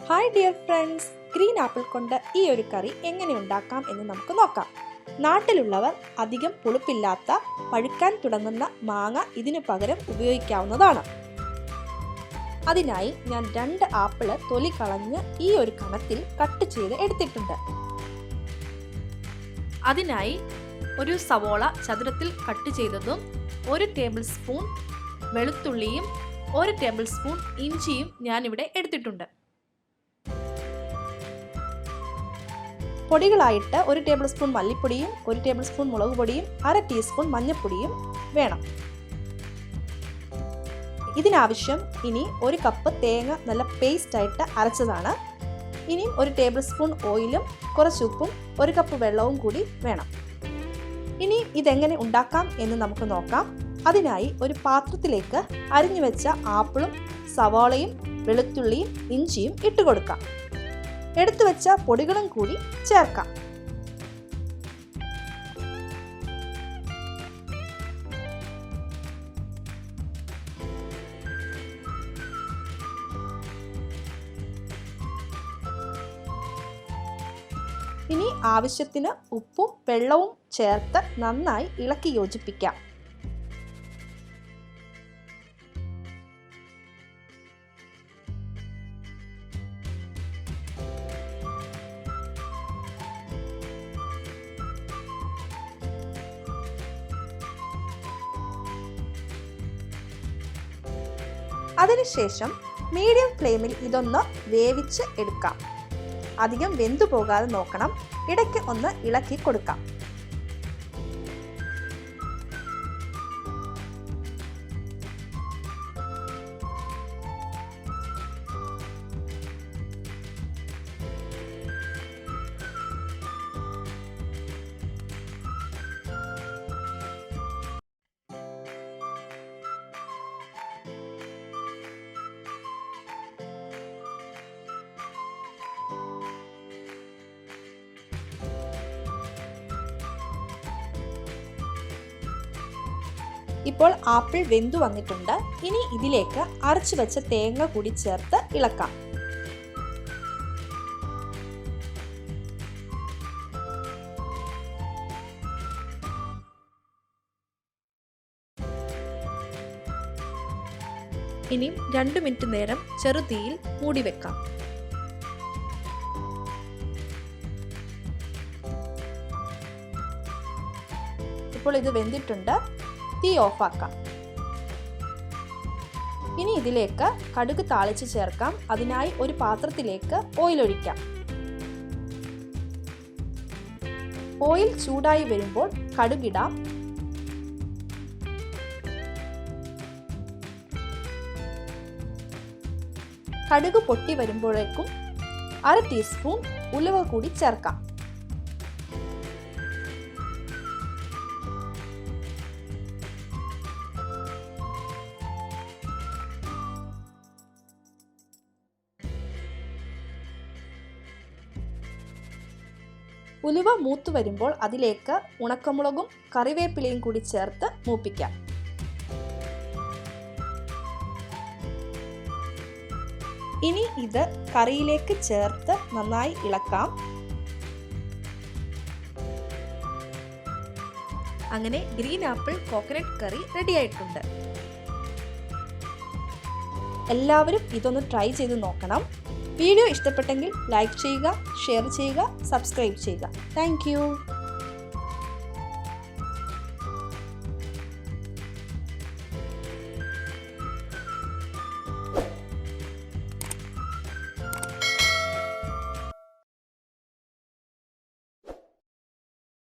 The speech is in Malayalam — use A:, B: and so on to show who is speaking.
A: Hi dear friends, green apple കൊണ്ട് ഈ ഒരു കറി എങ്ങനെ ഉണ്ടാക്കാം എന്ന് നമുക്ക് നോക്കാം. നാട്ടിലുള്ളവർ അധികം പുളിപ്പില്ലാത്ത പഴുക്കാൻ തുടങ്ങുന്ന മാങ്ങ ഇതിനു പകരം ഉപയോഗിക്കാവുന്നതാണ്. അതിനായി ഞാൻ 2 ആപ്പിള് തൊലി കളഞ്ഞ് ഈ ഒരു കണത്തിൽ കട്ട് ചെയ്ത് എടുത്തിട്ടുണ്ട്. അതിനായി ഒരു സവോള ചതുരത്തിൽ കട്ട് ചെയ്തതും 1 ടേബിൾ സ്പൂൺ വെളുത്തുള്ളിയും 1 ടേബിൾ സ്പൂൺ ഇഞ്ചിയും ഞാനിവിടെ എടുത്തിട്ടുണ്ട്. പൊടികളായിട്ട് 1 ടേബിൾ സ്പൂൺ മല്ലിപ്പൊടിയും 1 ടേബിൾ സ്പൂൺ മുളക് പൊടിയും 1/2 ടീസ്പൂൺ മഞ്ഞൾപ്പൊടിയും വേണം. ഇതിനാവശ്യം ഇനി 1 കപ്പ് തേങ്ങ നല്ല പേസ്റ്റ് ആയിട്ട് അരച്ചതാണ്. ഇനിയും 1 ടേബിൾ സ്പൂൺ ഓയിലും കുറച്ച് ഉപ്പും 1 കപ്പ് വെള്ളവും കൂടി വേണം. ഇനി ഇതെങ്ങനെ ഉണ്ടാക്കാം എന്ന് നമുക്ക് നോക്കാം. അതിനായി ഒരു പാത്രത്തിലേക്ക് അരിഞ്ഞു വെച്ച ആപ്പിളും സവാളയും വെളുത്തുള്ളിയും ഇഞ്ചിയും ഇട്ട് കൊടുക്കാം. എടുത്തു വെച്ച പൊടികളും കൂടി ചേർക്കാം. ഇനി ആവശ്യത്തിന് ഉപ്പും വെള്ളവും ചേർത്ത് നന്നായി ഇളക്കി യോജിപ്പിക്കാം. അതിനുശേഷം മീഡിയം ഫ്ലെയിമിൽ ഇതൊന്ന് വേവിച്ച് എടുക്കാം. അധികം വെന്തു പോകാതെ നോക്കണം. ഇടയ്ക്ക് ഒന്ന് ഇളക്കി കൊടുക്കാം. ഇപ്പോൾ ആപ്പിൾ വെന്തു വന്നിട്ടുണ്ട്. ഇനി ഇതിലേക്ക് അരച്ചു വെച്ച തേങ്ങ കൂടി ചേർത്ത് ഇളക്കാം. ഇനിയും 2 മിനിറ്റ് നേരം ചെറുതീയിൽ മൂടി വെക്കാം. ഇപ്പോൾ ഇത് വെന്തിട്ടുണ്ട്. തീ ഓഫാക്കാം. ഇനി ഇതിലേക്ക് കടുക് താളിച്ച് ചേർക്കാം. അതിനായി ഒരു പാത്രത്തിലേക്ക് ഓയിൽ ഒഴിക്കാം. ഓയിൽ ചൂടായി വരുമ്പോൾ കടുകിടാം. കടുക് പൊട്ടി വരുമ്പോഴേക്കും 1/2 ടീസ്പൂൺ ഉലുവ കൂടി ചേർക്കാം. ഉലുവ മൂത്തു വരുമ്പോൾ അതിലേക്ക് ഉണക്കമുളകും കറിവേപ്പിലയും കൂടി ചേർത്ത് മൂപ്പിക്കാം. ഇനി ഇത് കറിയിലേക്ക് ചേർത്ത് നന്നായി ഇളക്കാം. അങ്ങനെ ഗ്രീൻ ആപ്പിൾ കോക്കനട്ട് കറി റെഡി ആയിട്ടുണ്ട്. എല്ലാവരും ഇതൊന്ന് ട്രൈ ചെയ്ത് നോക്കണം. വീഡിയോ ഇഷ്ടപ്പെട്ടെങ്കിൽ ലൈക്ക് ചെയ്യുക, ഷെയർ ചെയ്യുക, സബ്സ്ക്രൈബ് ചെയ്യുക. Thank you.